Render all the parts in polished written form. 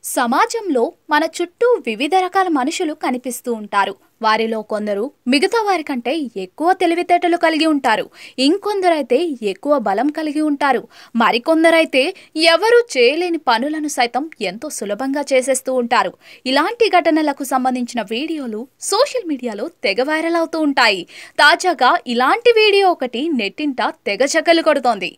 సమాజంలో మన చుట్టూ వివిధ రకాల మనుషులు కనిపిస్తూ ఉంటారు. వారిలో కొందరు మిగతా వారికంటే ఎక్కువ తెలివితేటలు కలిగి ఉంటారు. ఇంకొందరైతే ఎక్కువ బలం కలిగి ఉంటారు. మరికొందరైతే ఎవరు చేయలేని పనులను సైతం ఎంతో సులభంగా చేసేస్తూ ఉంటారు. ఇలాంటి ఘటనలకు సంబంధించిన వీడియోలు సోషల్ మీడియాలో తెగ వైరల్ అవుతూ ఉంటాయి. తాజాగా ఇలాంటి వీడియో ఒకటి నెట్టింట తెగ చక్కలు కొడుతోంది.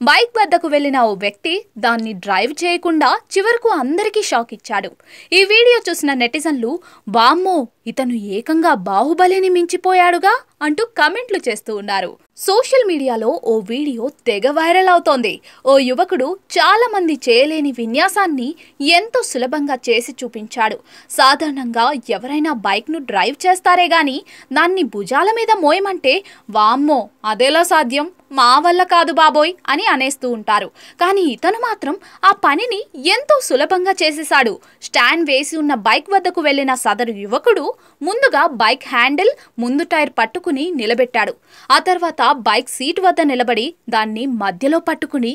బైక్ వద్దకు వెళ్లిన ఓ వ్యక్తి దాన్ని డ్రైవ్ చేయకుండా చివరకు అందరికీ షాక్ ఇచ్చాడు. ఈ వీడియో చూసిన నెటిజన్లు వామ్మో ఇతను ఏకంగా బాహుబలిని మించిపోయాడుగా అంటూ కమెంట్లు చేస్తూ ఉన్నారు. సోషల్ మీడియాలో ఓ వీడియో తెగ వైరల్ అవుతోంది. ఓ యువకుడు చాలా మంది చేయలేని విన్యాసాన్ని ఎంతో సులభంగా చేసి చూపించాడు. సాధారణంగా ఎవరైనా బైక్ను డ్రైవ్ చేస్తారే గాని దాన్ని భుజాల మీద మోయమంటే వామ్మో అదెలా సాధ్యం, మా వల్ల కాదు బాబోయ్ అని అనేస్తూ ఉంటారు. కానీ ఇతను మాత్రం ఆ పనిని ఎంతో సులభంగా చేసేశాడు. స్టాండ్ వేసి ఉన్న బైక్ వద్దకు వెళ్లిన సదరు యువకుడు ముందుగా బైక్ హ్యాండిల్ ముందు టైర్ పట్టుకుని నిలబెట్టాడు. ఆ తర్వాత బైక్ సీట్ వద్ద నిలబడి దాన్ని మధ్యలో పట్టుకుని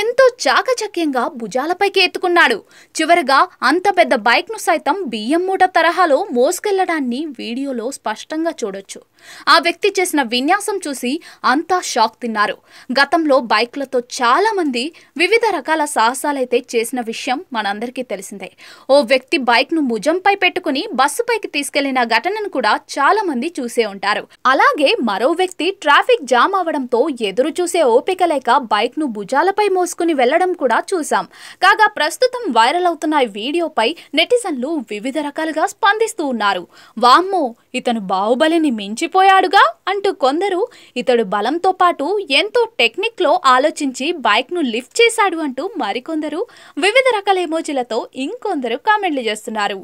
ఎంతో చాకచక్యంగా భుజాలపైకి ఎత్తుకున్నాడు. చివరగా అంత పెద్ద బైక్ ను సైతం బియ్యం మూట తరహాలో మోసుకెళ్లడాన్ని వీడియోలో స్పష్టంగా చూడొచ్చు. ఆ వ్యక్తి చేసిన విన్యాసం చూసి అంతా షాక్ తిన్నారు. గతంలో బైక్లతో చాలా మంది వివిధ రకాల సాహసాలైతే చేసిన విషయం మనందరికీ తెలిసిందే. ఓ వ్యక్తి బైక్ ను భుజంపై పెట్టుకుని బస్సుపైకి తీసుకెళ్లిన ఘటనను కూడా చాలా మంది చూసే ఉంటారు. అలాగే మరో వ్యక్తి ట్రాఫిక్ జామ్ అవడంతో ఎదురు చూసే ఓపిక లేక బైక్ ను భుజాలపై మోసుకుని వెళ్లడం కూడా చూసాం. కాగా ప్రస్తుతం వైరల్ అవుతున్న ఈ వీడియోపై నెటిజన్లు వివిధ రకాలుగా స్పందిస్తూ ఉన్నారు. వామ్మో ఇతను బాహుబలిని మించిపోయాడుగా అంటూ కొందరు ఇతడు బలంతో పాటు ఎంతో టెక్నిక్ లో ఆలోచించి బైక్ ను లిఫ్ట్ చేశాడు అంటూ మరికొందరు వివిధ రకాల ఎమోజీలతో ఇంకొందరు కామెంట్లు చేస్తున్నారు.